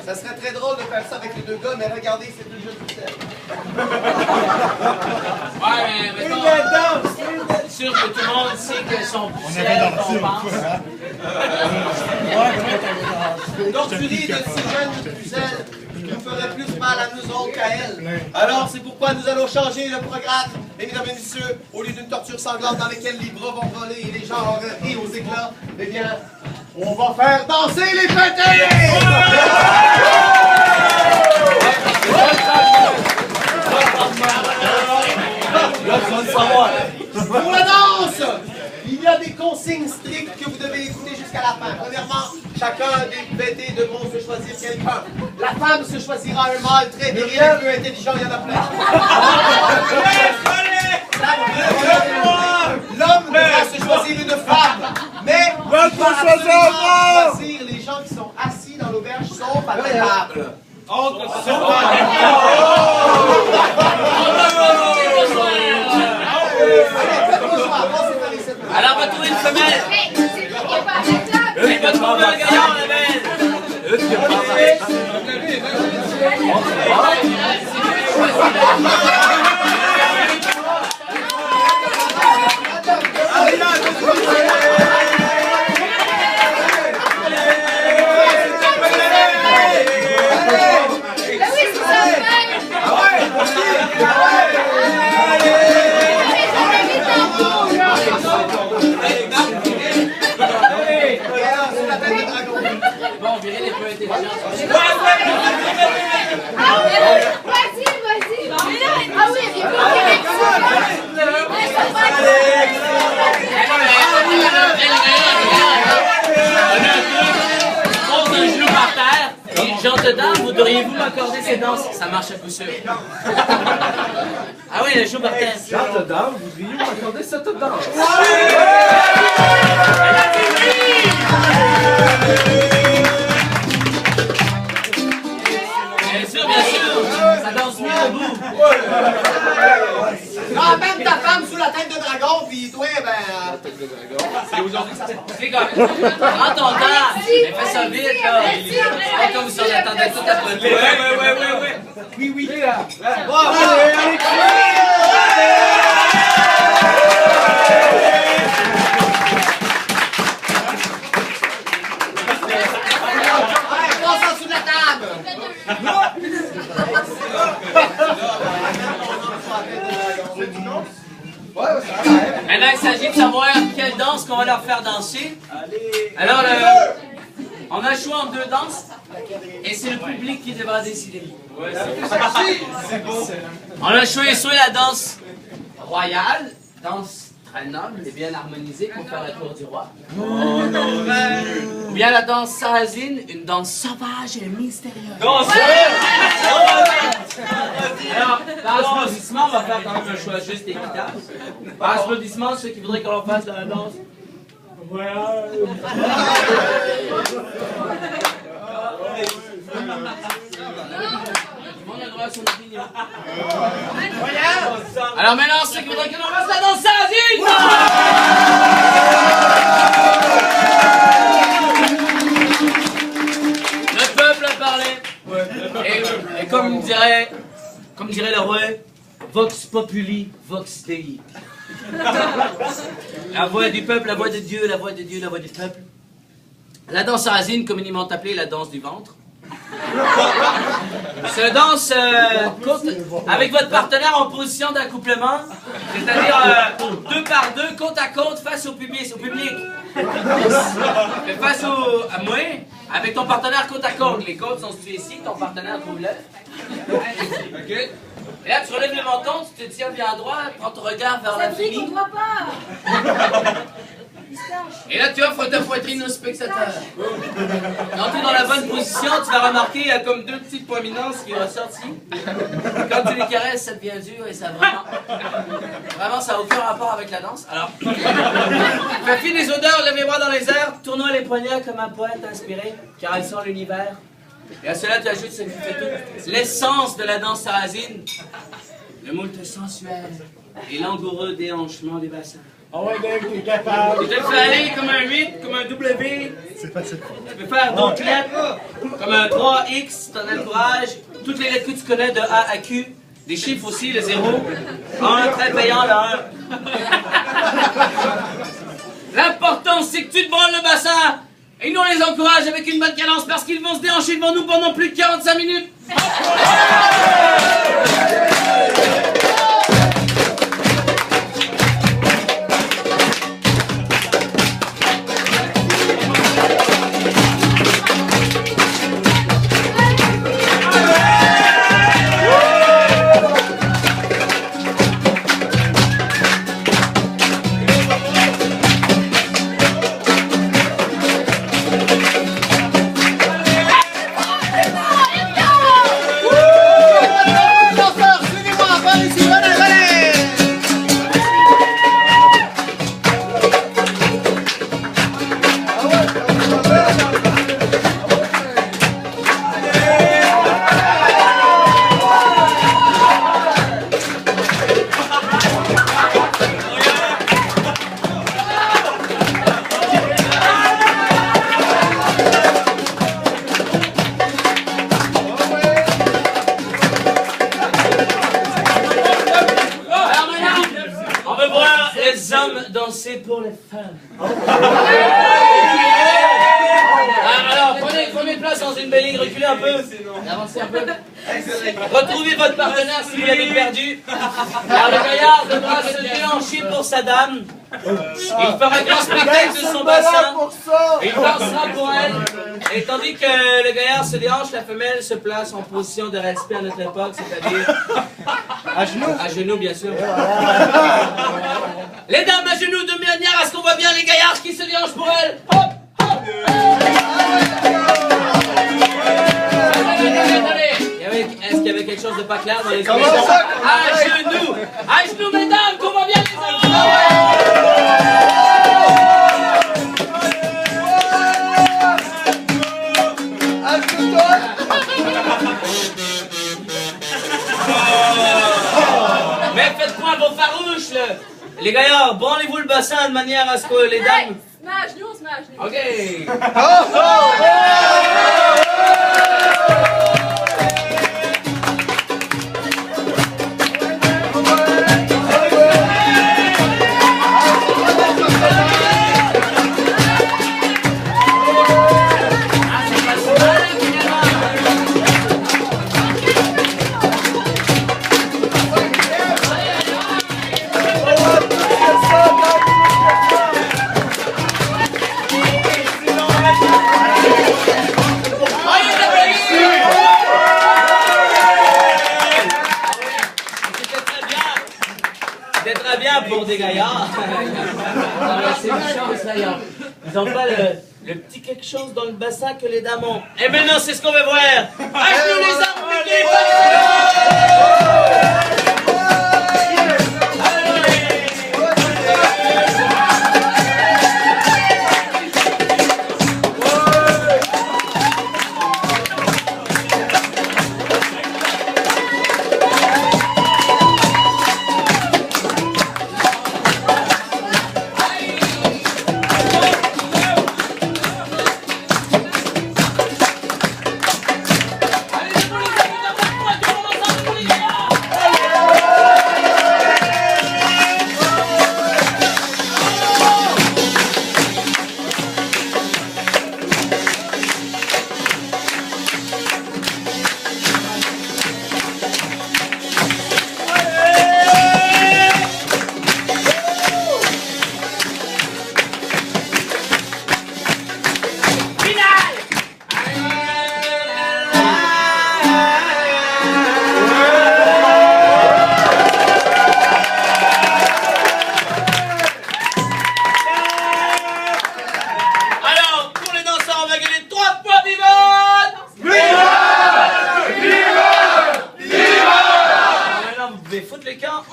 Ça serait très drôle de faire ça avec les deux gars, mais regardez, c'est tout juste tout seul. Ouais, mais mettons, c'est sûr que tout le monde sait que son poussière compense. Donc tu ris de ces jeunes pucelles qui nous feraient plus mal à nous autres qu'à elles. Alors c'est pourquoi nous allons changer le programme, mesdames et messieurs, au lieu d'une torture sanglante dans laquelle les bras vont voler et les gens rient aux éclats, eh bien, on va faire danser les pétés! Pour la danse, il y a des consignes strictes que vous devez écouter jusqu'à la fin. Premièrement, chacun des pétés devront se choisir quelqu'un. La femme se choisira un mâle très viril et peu intelligent, il y en a plein. L'homme devra se choisir une femme, mais il va absolument choisir les gens qui sont assis dans l'auberge sauf à la table. Alors, on va trouver une femelle. Il va trouver un gaillard, la belle. Bon, virez les peu intelligents. Vas-y. Ah oui, il faut Pose un genou par terre. Et genre dedans, voudriez-vous m'accorder ces danses? Ça marche à coup sûr. Ah oui, le genou par terre. Genre dedans, voudriez-vous m'accorder cette danse? Bien sûr, ça danse mieux debout. Non, même ta femme sous la tête de dragon, puis toi, ben... C'est aujourd'hui que ça se passe. C'est comme... Prends ton temps, mais fais ça vite, là. C'est comme si on attendait tout à côté. Oui. Maintenant, il s'agit de savoir quelle danse qu'on va leur faire danser. Alors, on a le choix entre deux danses, et c'est le public qui devra décider. On a choisi soit la danse royale, danse très noble et bien harmonisée pour faire la cour du roi. Ou bien la danse sarrasine, une danse sauvage et mystérieuse. Alors, dans l'applaudissement, on va faire quand même un choix juste et équitable. Par applaudissement, ceux qui voudraient qu'on fasse la danse. On a droit à son opinion. Alors maintenant, ceux qui voudraient qu'on fasse la danse sarrasine. Le peuple a parlé. Et comme dirait le roi, Vox Populi, Vox Dei. La voix du peuple, la voix de Dieu, la voix de Dieu, la voix du peuple. La danse sarrasine, communément appelée la danse du ventre, se danse avec votre partenaire en position d'accouplement, c'est-à-dire 2 par 2, côte à côte, face au public. Face à moi, avec ton partenaire côte à côte. Les côtes sont situées ici, ton partenaire trouve-le. OK. Et là, tu relèves le menton, tu te tiens bien droit, prends ton regard vers l'infini. on ne voit pas. Et là, tu offres ta poitrine aux spectateurs. Quand tu es dans la bonne position, tu vas remarquer qu'il y a comme 2 petites prominences qui ressortent ici. Quand tu les caresses, ça devient dur et ça vraiment, ça n'a aucun rapport avec la danse. Alors, fais fi des odeurs, lève les bras dans les airs, tournoie les poignets comme un poète inspiré, car ils sont l'univers. Et à cela, tu ajoutes ce qui fait tout l'essence de la danse sarrasine, le moult sensuel et langoureux déhanchement des bassins. Ah ouais, Dave, t'es capable. Tu te fais aller comme un 8, comme un W, C'est facile. Tu peux faire d'autres lettres, comme un 3X, ton entourage, toutes les lettres que tu connais de A à Q, des chiffres aussi, le 0, 1, très payant, le 1. L'important, c'est que tu te branles le bassin, et nous on les encourage avec une bonne cadence parce qu'ils vont se déhancher devant nous pendant plus de 45 minutes. Danser pour les femmes. Alors, prenez place dans une belle ligne, reculez un peu. Avancez un peu. Retrouvez votre partenaire si vous l'avez perdu. Alors, le gaillard devra se déhancher pour sa dame. Il fera un grand spectacle de son bassin. Il dansera pour elle. Et tandis que le gaillard se déhanche, la femelle se place en position de respect à notre époque, c'est-à-dire à genoux. À genoux, bien sûr. Les dames à genoux de manière à ce qu'on voit bien les gaillards qui se déhanchent pour elle. Hop, hop. Est-ce qu'il y avait quelque chose de pas clair dans les expressions? À genoux, mesdames, qu'on voit bien les hommes. Mais faites point vos farouches, les gaillards, branlez-vous le bassin de manière à ce que les dames... On se met à genoux, on se met à genoux. Ok. Pour des gaillards. C'est une chance, là. Ils n'ont pas le petit quelque chose dans le bassin que les dames ont. Et maintenant, c'est ce qu'on veut voir. À genoux les hommes,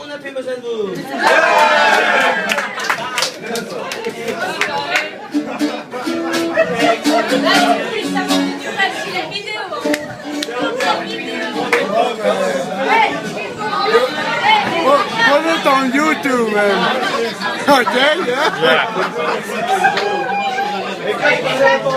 on n'a plus besoin de vous. Put it on YouTube, man. Okay, yeah. Ouais,